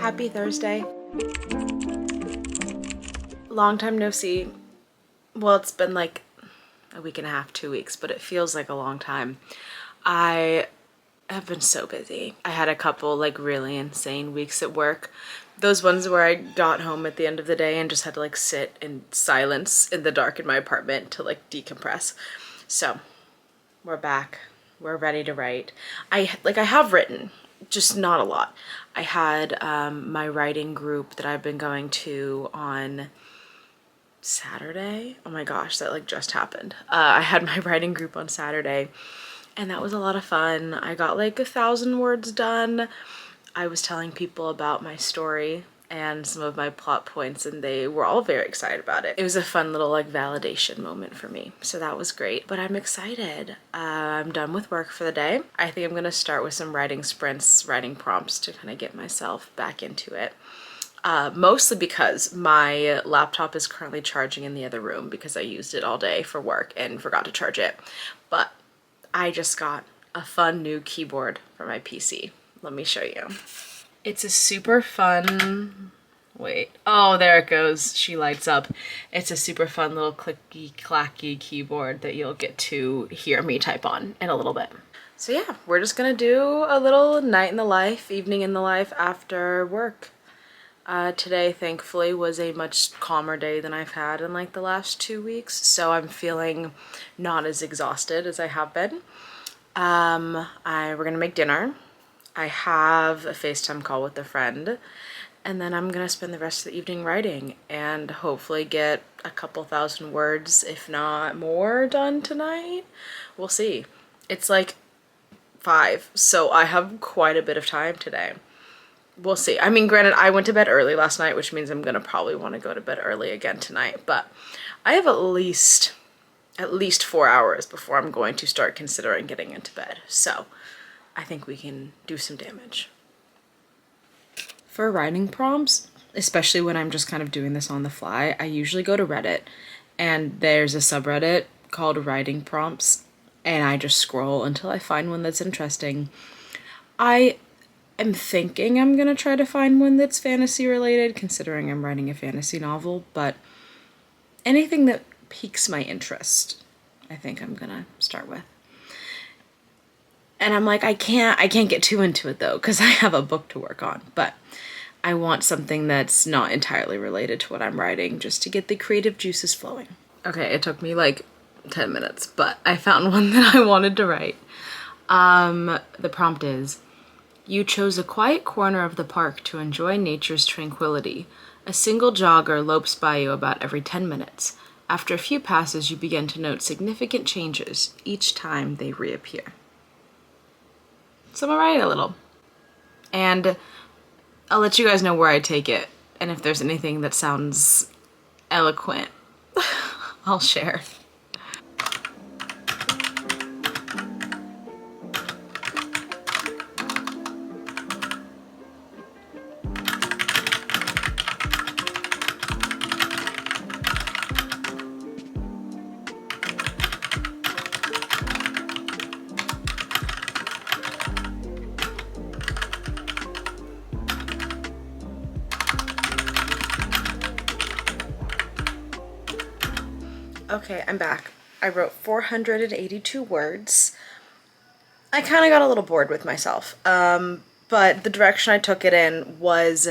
Happy Thursday. Long time no see. Well, it's been like a week and a half, 2 weeks, but it feels like a long time. I have been so busy. I had a couple like really insane weeks at work. Those ones where I got home at the end of the day and just had to like sit in silence in the dark in my apartment to like decompress. So we're back. We're ready to write. I have written, just not a lot. I had my writing group that I've been going to on Saturday. Oh my gosh, that like just happened. I had my writing group on Saturday and that was a lot of fun. I got like 1,000 words done. I was telling people about my story and some of my plot points and they were all very excited about it. It was a fun little like validation moment for me. So that was great, but I'm excited. I'm done with work for the day. I think I'm gonna start with some writing sprints, writing prompts to kind of get myself back into it. Mostly because my laptop is currently charging in the other room because I used it all day for work and forgot to charge it. But I just got a fun new keyboard for my PC. Let me show you. It's a super fun, wait, oh, there it goes. She lights up. It's a super fun little clicky clacky keyboard that you'll get to hear me type on in a little bit. So yeah, we're just gonna do a little night in the life, evening in the life after work. Today, thankfully, was a much calmer day than I've had in like the last 2 weeks, so I'm feeling not as exhausted as I have been. We're gonna make dinner. I have a FaceTime call with a friend, and then I'm gonna spend the rest of the evening writing and hopefully get a couple thousand words, if not more, done tonight. We'll see. It's like 5, so I have quite a bit of time today. We'll see. I mean, granted, I went to bed early last night, which means I'm gonna probably want to go to bed early again tonight, but I have at least 4 hours before I'm going to start considering getting into bed. So I think we can do some damage. For writing prompts, especially when I'm just kind of doing this on the fly, I usually go to Reddit, and there's a subreddit called Writing Prompts, and I just scroll until I find one that's interesting. I am thinking I'm gonna try to find one that's fantasy related, considering I'm writing a fantasy novel, but anything that piques my interest, I think I'm gonna start with. And I'm like, I can't get too into it though, because I have a book to work on, but I want something that's not entirely related to what I'm writing, just to get the creative juices flowing. Okay, it took me like 10 minutes, but I found one that I wanted to write. The prompt is, you chose a quiet corner of the park to enjoy nature's tranquility. A single jogger lopes by you about every 10 minutes. After a few passes, you begin to note significant changes each time they reappear. So I'm gonna write a little. And I'll let you guys know where I take it. And if there's anything that sounds eloquent, I'll share. Okay, I'm back. I wrote 482 words. I kind of got a little bored with myself, but the direction I took it in was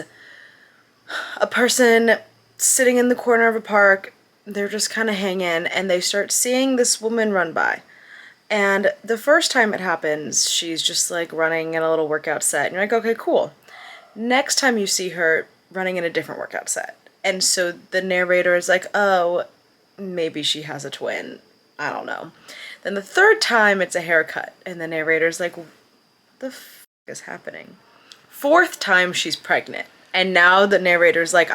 a person sitting in the corner of a park. They're just kind of hanging, and they start seeing this woman run by. And the first time it happens, she's just like running in a little workout set, and you're like, okay, cool. Next time you see her running in a different workout set. And so the narrator is like, oh, maybe she has a twin. I don't know. Then the third time it's a haircut, and the narrator's like, what the f is happening? Fourth time she's pregnant, and now the narrator's like,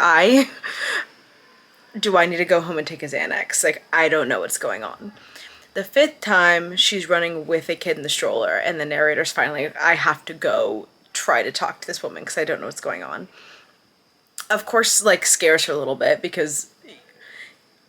do I need to go home and take a Xanax? Like, I don't know what's going on. The fifth time she's running with a kid in the stroller, and the narrator's finally like, I have to go try to talk to this woman because I don't know what's going on. Of course, like, scares her a little bit because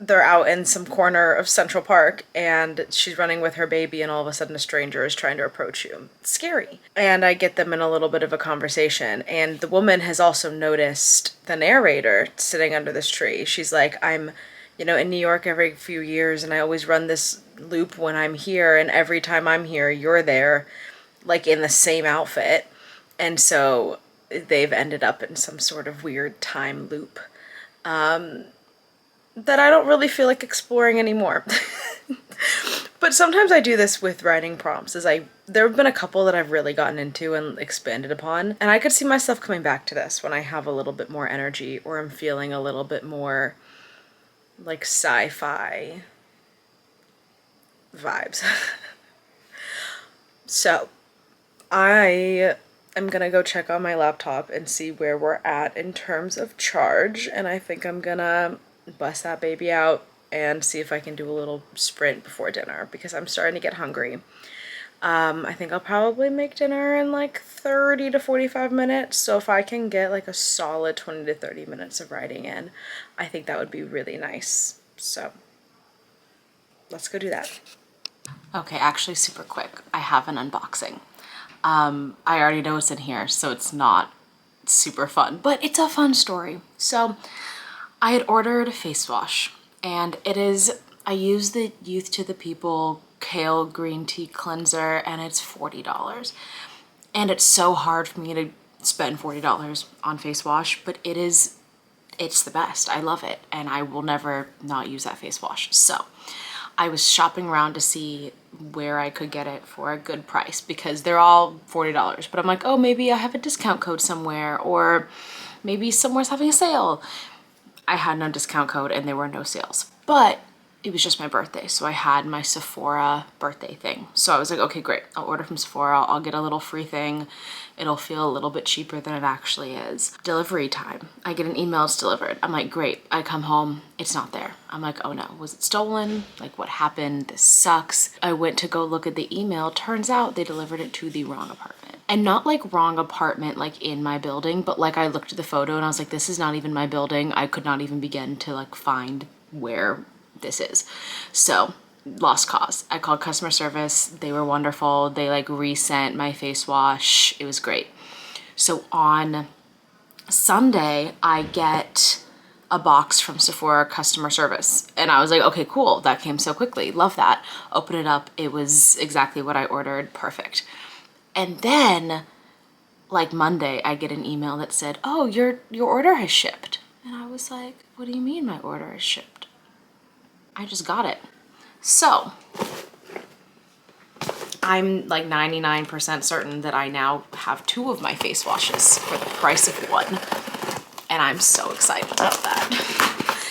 they're out in some corner of Central Park and she's running with her baby and all of a sudden a stranger is trying to approach you. It's scary. And I get them in a little bit of a conversation, and the woman has also noticed the narrator sitting under this tree. She's like, I'm, in New York every few years and I always run this loop when I'm here, and every time I'm here you're there, like in the same outfit. And so they've ended up in some sort of weird time loop that I don't really feel like exploring anymore. But sometimes I do this with writing prompts. There have been a couple that I've really gotten into and expanded upon, and I could see myself coming back to this when I have a little bit more energy or I'm feeling a little bit more like sci-fi vibes. So I am gonna go check on my laptop and see where we're at in terms of charge, and I think I'm gonna bust that baby out and see if I can do a little sprint before dinner because I'm starting to get hungry. I think I'll probably make dinner in like 30 to 45 minutes, so if I can get like a solid 20 to 30 minutes of writing in, I think that would be really nice. So let's go do that. Okay, actually super quick, I have an unboxing. I already know what's in here, so it's not super fun, but it's a fun story. So I had ordered a face wash, and I use the Youth to the People Kale Green Tea Cleanser, and it's $40. And it's so hard for me to spend $40 on face wash, but it's the best. I love it, and I will never not use that face wash. So I was shopping around to see where I could get it for a good price because they're all $40, but I'm like, oh, maybe I have a discount code somewhere, or maybe somewhere's having a sale. I had no discount code and there were no sales, but it was just my birthday, so I had my Sephora birthday thing. So I was like, okay, great, I'll order from Sephora, I'll get a little free thing. It'll feel a little bit cheaper than it actually is. Delivery time, I get an email, it's delivered. I'm like, great. I come home, it's not there. I'm like, oh no, was it stolen? Like, what happened? This sucks. I went to go look at the email. Turns out they delivered it to the wrong apartment. And not like wrong apartment like in my building, but like I looked at the photo and I was like, this is not even my building. I could not even begin to like find where this is. So lost cause. I called customer service. They were wonderful. They like resent my face wash. It was great. So on Sunday, I get a box from Sephora customer service. And I was like, okay, cool. That came so quickly. Love that. Open it up. It was exactly what I ordered. Perfect. And then like Monday, I get an email that said, oh, your order has shipped. And I was like, what do you mean my order is shipped? I just got it. So I'm like 99% certain that I now have 2 of my face washes for the price of 1. And I'm so excited about that.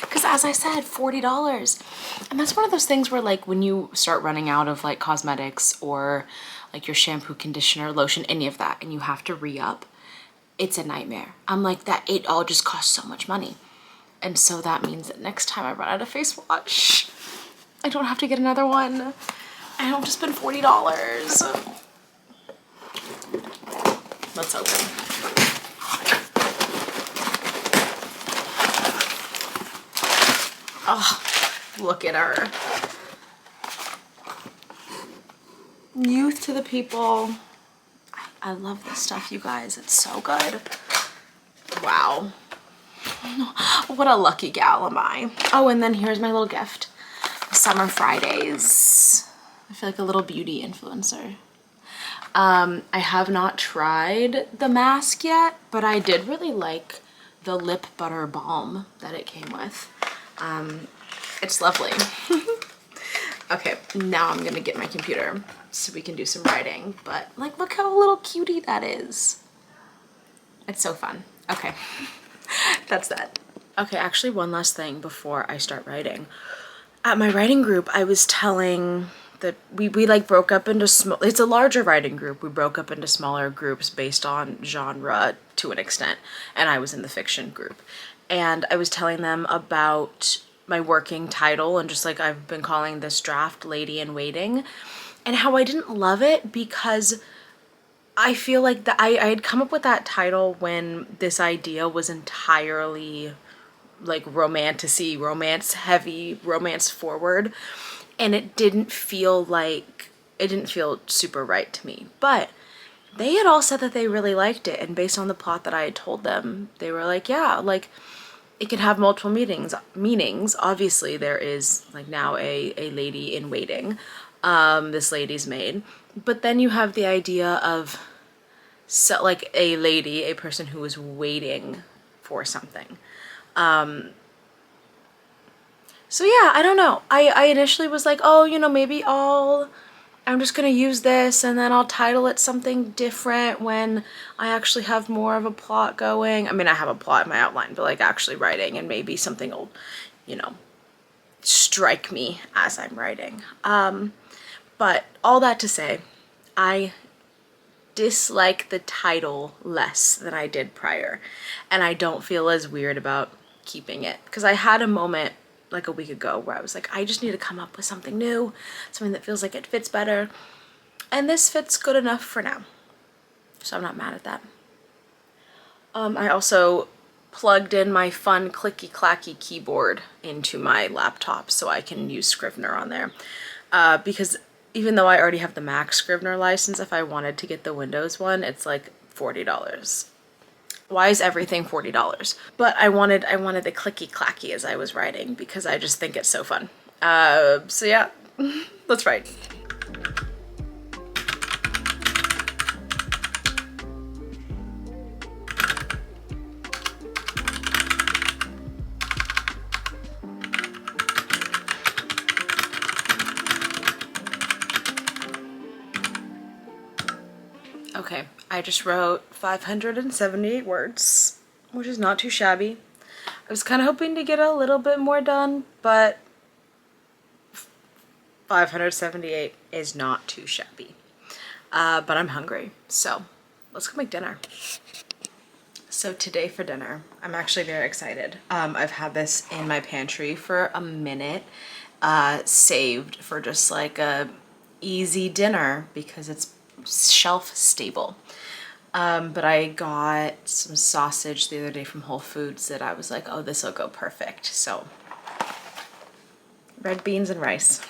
Because as I said, $40. And that's one of those things where like when you start running out of like cosmetics or like your shampoo, conditioner, lotion, any of that, and you have to re-up, it's a nightmare. I'm like, that it all just costs so much money. And so that means that next time I run out of face wash, I don't have to get another one. I don't have to spend $40. Let's open. Oh, look at her. Youth to the People. I love this stuff, you guys. It's so good. Wow. What a lucky gal am I. Oh, and then here's my little gift. Summer Fridays. I feel like a little beauty influencer. I have not tried the mask yet, but I did really like the lip butter balm that it came with. It's lovely. Okay, now I'm gonna get my computer so we can do some writing, but like, look how little cutie that is. It's so fun. Okay, that's that. Okay, actually one last thing before I start writing. At my writing group, I was telling that we like broke up into small, it's a larger writing group. We broke up into smaller groups based on genre to an extent, and I was in the fiction group. And I was telling them about my working title and just like I've been calling this draft Lady in Waiting, and how I didn't love it because I feel like I had come up with that title when this idea was entirely like romantic-y, romance heavy, romance forward, and it didn't feel super right to me. But they had all said that they really liked it, and based on the plot that I had told them, they were like, yeah, like it could have multiple meanings. Obviously there is like now a lady in waiting, this lady's maid, but then you have the idea of like a person who is waiting for something. So yeah, I don't know. I initially was like, oh, you know, maybe I'm just gonna use this and then I'll title it something different when I actually have more of a plot going. I mean, I have a plot in my outline, but like actually writing, and maybe something will, you know, strike me as I'm writing. But all that to say, I dislike the title less than I did prior, and I don't feel as weird about keeping it, because I had a moment like a week ago where I was like, I just need to come up with something new, something that feels like it fits better, and this fits good enough for now, so I'm not mad at that. I also plugged in my fun clicky clacky keyboard into my laptop so I can use Scrivener on there, because even though I already have the Mac Scrivener license, if I wanted to get the Windows one, it's like $40. Why is everything $40? But I wanted the clicky clacky as I was writing because I just think it's so fun. So yeah, let's write. Okay, I just wrote 578 words, which is not too shabby. I was kind of hoping to get a little bit more done, but 578 is not too shabby. But I'm hungry, so let's go make dinner. So today for dinner, I'm actually very excited. I've had this in my pantry for a minute, saved for just like a easy dinner because it's shelf stable. But I got some sausage the other day from Whole Foods that I was like, oh, this will go perfect. So red beans and rice.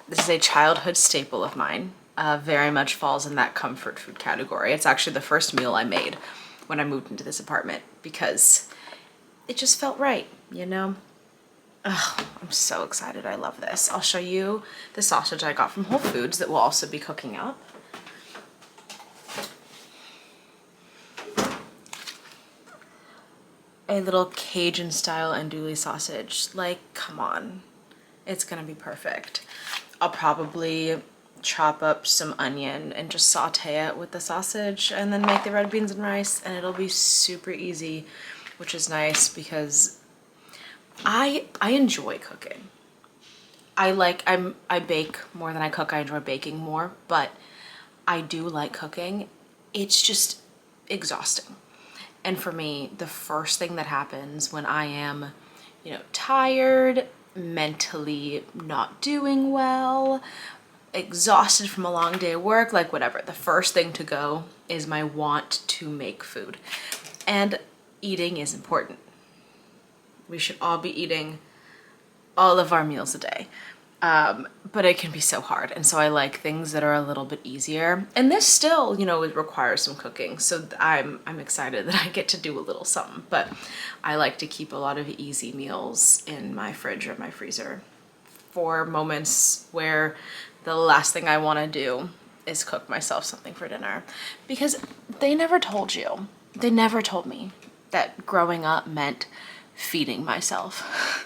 This is a childhood staple of mine. Very much falls in that comfort food category. It's actually the first meal I made when I moved into this apartment because it just felt right, you know? Ugh, I'm so excited. I love this. I'll show you the sausage I got from Whole Foods that we'll also be cooking up. A little Cajun style andouille sausage. Like, come on. It's gonna be perfect. I'll probably chop up some onion and just saute it with the sausage and then make the red beans and rice, and it'll be super easy, which is nice because I enjoy cooking. I bake more than I cook. I enjoy baking more, but I do like cooking. It's just exhausting. And for me, the first thing that happens when I am, you know, tired, mentally not doing well, exhausted from a long day of work, like whatever, the first thing to go is my want to make food. And eating is important. We should all be eating all of our meals a day. But it can be so hard. And so I like things that are a little bit easier. And this still, you know, it requires some cooking. So I'm excited that I get to do a little something. But I like to keep a lot of easy meals in my fridge or my freezer for moments where the last thing I want to do is cook myself something for dinner. Because they never told you, they never told me that growing up meant feeding myself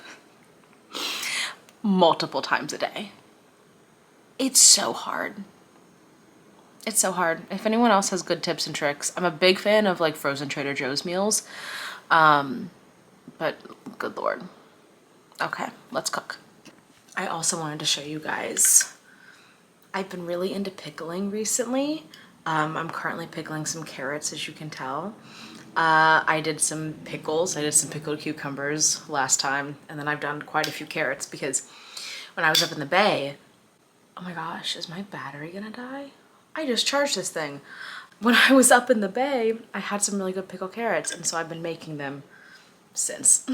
multiple times a day. It's so hard. It's so hard. If anyone else has good tips and tricks, I'm a big fan of like frozen Trader Joe's meals. But good Lord. Okay, let's cook. I also wanted to show you guys, I've been really into pickling recently. I'm currently pickling some carrots, as you can tell. I did some pickles. I did some pickled cucumbers last time, and then I've done quite a few carrots because when I was up in the Bay, oh my gosh, is my battery gonna die? I just charged this thing. When I was up in the Bay, I had some really good pickled carrots, and so I've been making them since.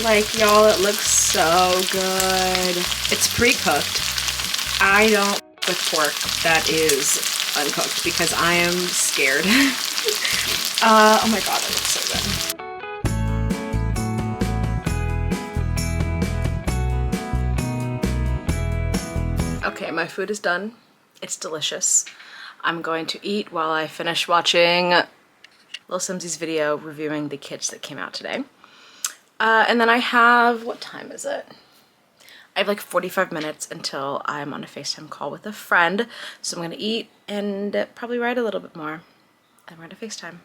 Like, y'all, it looks so good. It's pre-cooked. I don't with pork that is uncooked because I am scared. Oh my god, that looks so good. Okay, my food is done. It's delicious. I'm going to eat while I finish watching Lil Simsy's video reviewing the kits that came out today. And then I have, what time is it? I have like 45 minutes until I'm on a FaceTime call with a friend. So I'm gonna eat and probably write a little bit more. And we're gonna FaceTime.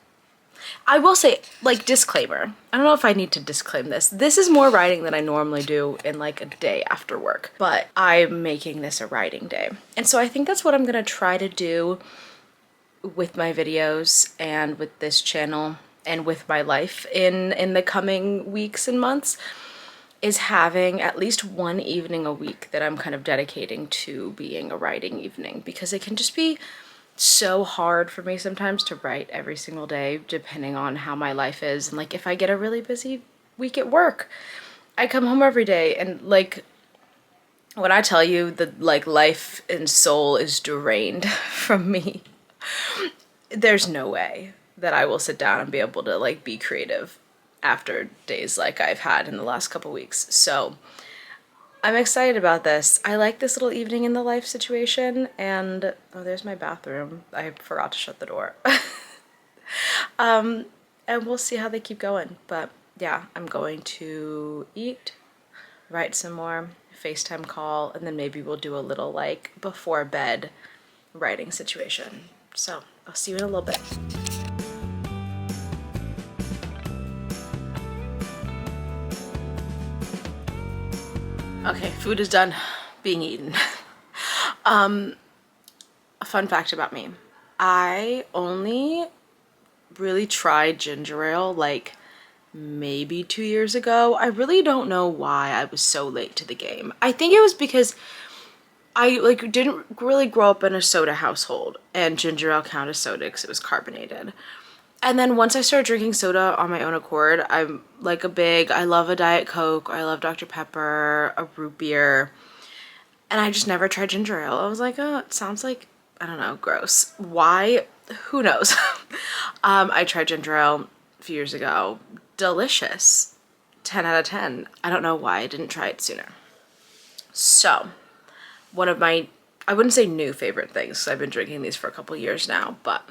I will say, like, disclaimer. I don't know if I need to disclaim this. This is more writing than I normally do in like a day after work. But I'm making this a writing day. And so I think that's what I'm gonna try to do with my videos and with this channel and with my life in the coming weeks and months, is having at least one evening a week that I'm kind of dedicating to being a writing evening, because it can just be so hard for me sometimes to write every single day depending on how my life is. And like, if I get a really busy week at work, I come home every day and like, when I tell you that like life and soul is drained from me, there's no way that I will sit down and be able to like be creative after days like I've had in the last couple weeks. So I'm excited about this. I like this little evening in the life situation. And oh, there's my bathroom. I forgot to shut the door. And we'll see how they keep going. But yeah, I'm going to eat, write some more, FaceTime call, and then maybe we'll do a little like before bed writing situation. So I'll see you in a little bit. Okay, food is done being eaten. A fun fact about me. I only really tried ginger ale like maybe 2 years ago. I really don't know why I was so late to the game. I think it was because I like didn't really grow up in a soda household, and ginger ale counted as soda because it was carbonated. And then once I started drinking soda on my own accord, I'm like I love a Diet Coke, I love Dr. Pepper, a root beer, and I just never tried ginger ale. I was like, oh, it sounds like, I don't know, gross. Why? Who knows? I tried ginger ale a few years ago. Delicious. 10 out of 10. I don't know why I didn't try it sooner. So, one of my, I wouldn't say new favorite things, because I've been drinking these for a couple years now, but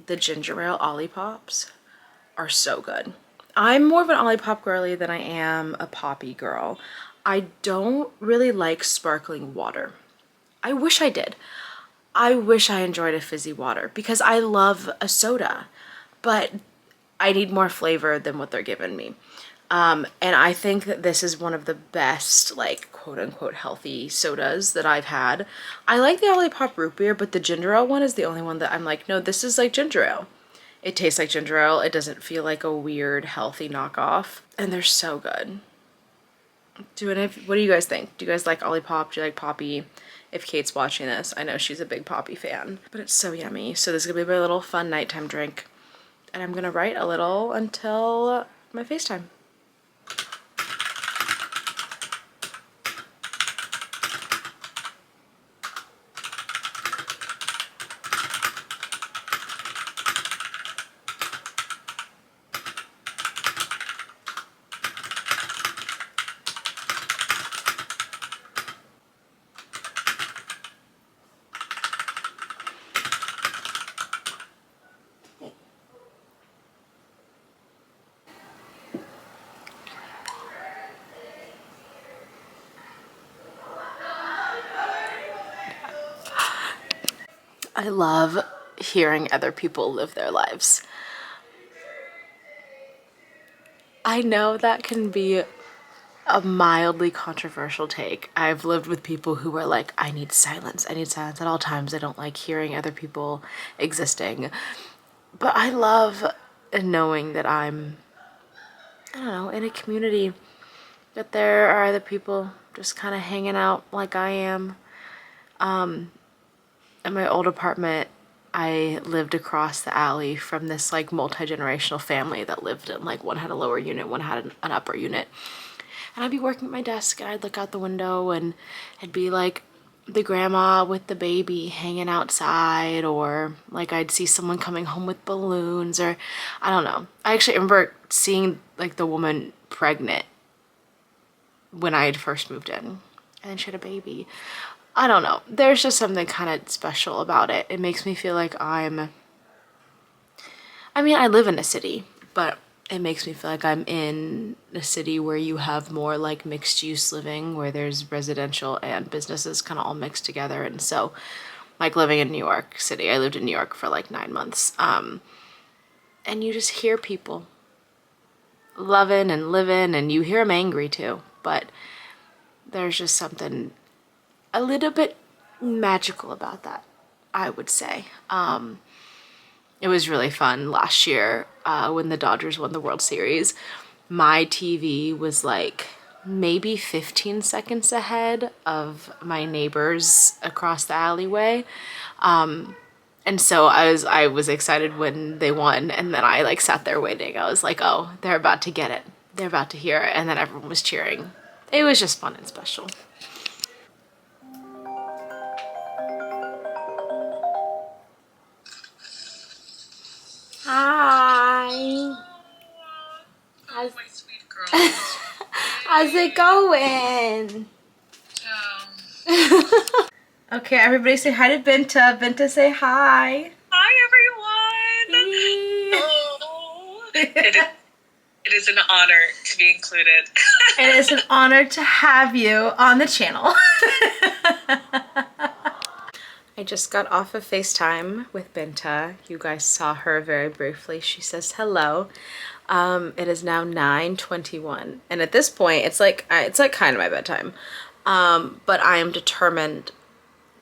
the ginger ale Olipops are so good. I'm more of an Olipop girly than I am a poppy girl. I don't really like sparkling water. I wish I did. I wish I enjoyed a fizzy water because I love a soda, but I need more flavor than what they're giving me. And I think that this is one of the best, like, quote unquote healthy sodas that I've had. I like the Olipop root beer, but the ginger ale one is the only one that I'm like, no, this is like ginger ale. It tastes like ginger ale. It doesn't feel like a weird healthy knockoff. And they're so good. What do you guys think? Do you guys like Olipop? Do you like Poppy? If Kate's watching this, I know she's a big Poppy fan, but it's so yummy. So this is gonna be my little fun nighttime drink. And I'm gonna write a little until my FaceTime. I love hearing other people live their lives. I know that can be a mildly controversial take. I've lived with people who are like, I need silence. I need silence at all times. I don't like hearing other people existing. But I love knowing that I'm, I don't know, in a community, that there are other people just kind of hanging out like I am. In my old apartment, I lived across the alley from this like multi-generational family that lived in like, one had a lower unit, one had an upper unit. And I'd be working at my desk and I'd look out the window and it'd be like the grandma with the baby hanging outside, or like I'd see someone coming home with balloons, or I don't know. I actually remember seeing like the woman pregnant when I had first moved in, and then she had a baby. I don't know. There's just something kind of special about it. It makes me feel like I mean, I live in a city, but it makes me feel like I'm in a city where you have more like mixed use living, where there's residential and businesses kind of all mixed together. And so, like living in New York City, I lived in New York for like 9 months. And you just hear people loving and living, and you hear them angry too. But there's just something a little bit magical about that, I would say. It was really fun last year when the Dodgers won the World Series. My TV was like maybe 15 seconds ahead of my neighbors across the alleyway. And so I was excited when they won, and then I like sat there waiting. I was like, oh, they're about to get it. They're about to hear it. And then everyone was cheering. It was just fun and special. Hi. How's, my sweet girl. how's it going? Okay, everybody say hi to Binta. Binta, say hi. Hi, everyone. Oh, it is an honor to be included. It is an honor to have you on the channel. I just got off of FaceTime with Binta. You guys saw her very briefly. She says hello. It is now 9:21, and at this point, it's like kind of my bedtime. But I am determined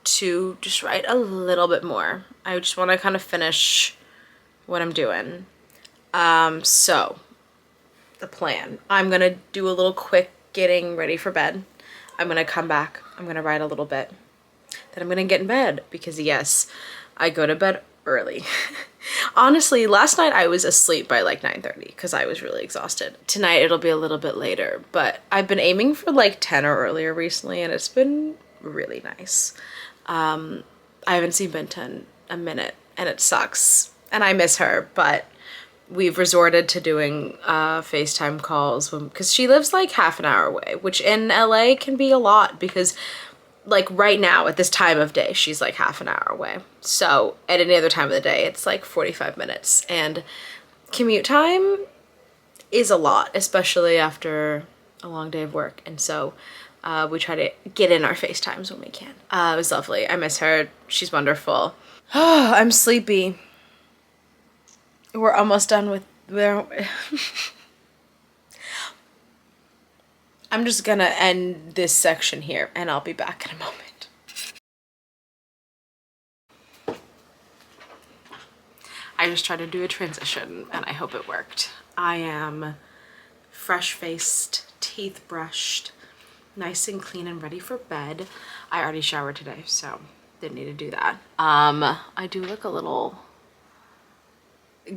to just write a little bit more. I just want to kind of finish what I'm doing. So the plan. I'm gonna do a little quick getting ready for bed. I'm gonna come back. I'm gonna write a little bit. Then I'm gonna get in bed because yes, I go to bed early. Honestly, last night I was asleep by like 9:30 because I was really exhausted. Tonight it'll be a little bit later, but I've been aiming for like 10 or earlier recently, and it's been really nice. I haven't seen Binta in a minute, and it sucks, and I miss her, but we've resorted to doing FaceTime calls because she lives like half an hour away, which in LA can be a lot because like right now at this time of day, she's like half an hour away. So at any other time of the day, it's like 45 minutes, and commute time is a lot, especially after a long day of work. And so we try to get in our FaceTimes when we can. It was lovely. I miss her. She's wonderful. Oh, I'm sleepy. We're almost done with... I'm just gonna end this section here, and I'll be back in a moment. I just tried to do a transition, and I hope it worked. I am fresh-faced, teeth brushed, nice and clean and ready for bed. I already showered today, so didn't need to do that. I do look a little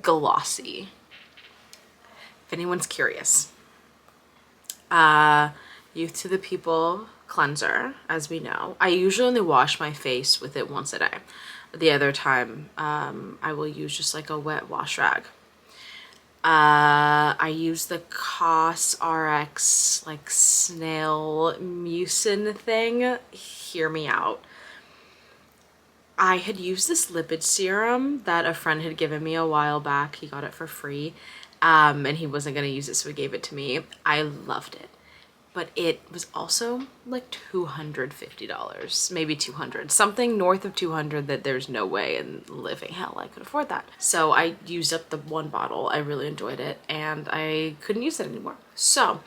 glossy, if anyone's curious. Youth to the People cleanser, as we know. I usually only wash my face with it once a day. The other time, I will use just like a wet wash rag. I use the COS RX like snail mucin thing. Hear me out. I had used this lipid serum that a friend had given me a while back. He got it for free. And he wasn't going to use it, so he gave it to me. I loved it. But it was also like $250, maybe $200, something north of $200 that there's no way in living hell I could afford that. So I used up the one bottle. I really enjoyed it, and I couldn't use it anymore. So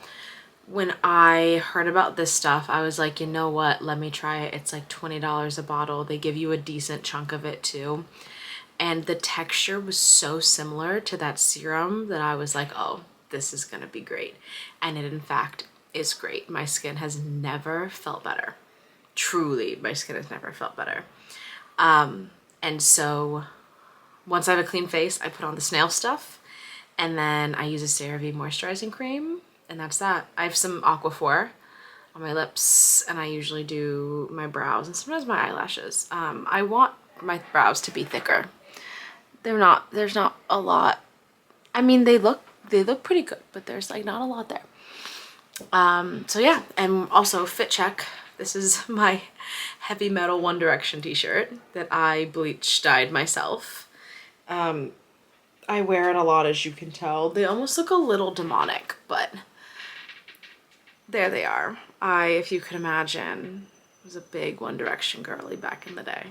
when I heard about this stuff, I was like, you know what? Let me try it. It's like $20 a bottle. They give you a decent chunk of it too. and the texture was so similar to that serum that I was like, oh, this is gonna be great. And it in fact is great. My skin has never felt better. Truly, my skin has never felt better. And so once I have a clean face, I put on the snail stuff, and then I use a CeraVe moisturizing cream, and that's that. I have some Aquaphor on my lips, and I usually do my brows and sometimes my eyelashes. I want my brows to be thicker. There's not a lot. I mean, they look pretty good, but there's like not a lot there. So yeah, and also fit check. This is my heavy metal One Direction t-shirt that I bleach dyed myself. I wear it a lot, as you can tell. They almost look a little demonic, but there they are. If you could imagine, was a big One Direction girly back in the day.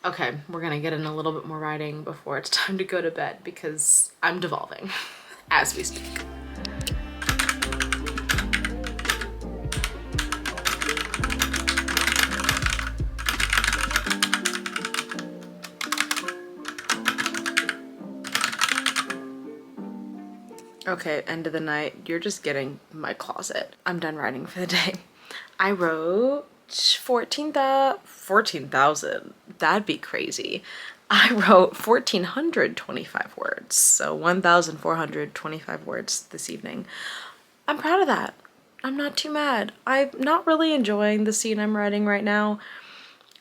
Okay, we're gonna get in a little bit more writing before it's time to go to bed because I'm devolving as we speak. Okay, end of the night. You're just getting my closet. I'm done writing for the day. I wrote 14,000. That'd be crazy. I wrote 1,425 words, so 1,425 words this evening. I'm proud of that. I'm not too mad. I'm not really enjoying the scene I'm writing right now.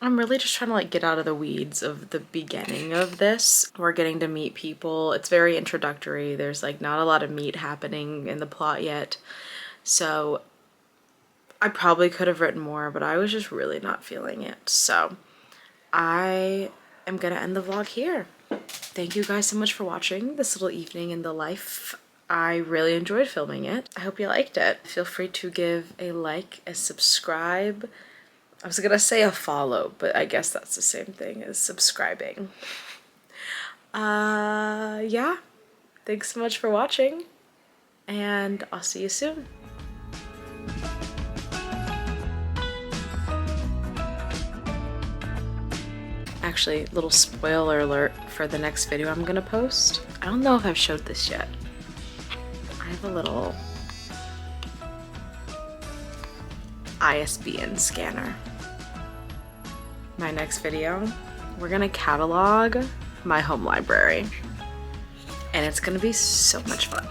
I'm really just trying to like get out of the weeds of the beginning of this. We're getting to meet people. It's very introductory. There's like not a lot of meat happening in the plot yet. So I probably could have written more, but I was just really not feeling it. So I am gonna end the vlog here. Thank you guys so much for watching this little evening in the life. I really enjoyed filming it. I hope you liked it. Feel free to give a like, a subscribe. I was gonna say a follow, but I guess that's the same thing as subscribing. Yeah. Thanks so much for watching, and I'll see you soon. Actually, little spoiler alert for the next video I'm gonna post. I don't know if I've showed this yet. I have a little ISBN scanner. My next video, we're gonna catalog my home library, and it's gonna be so much fun.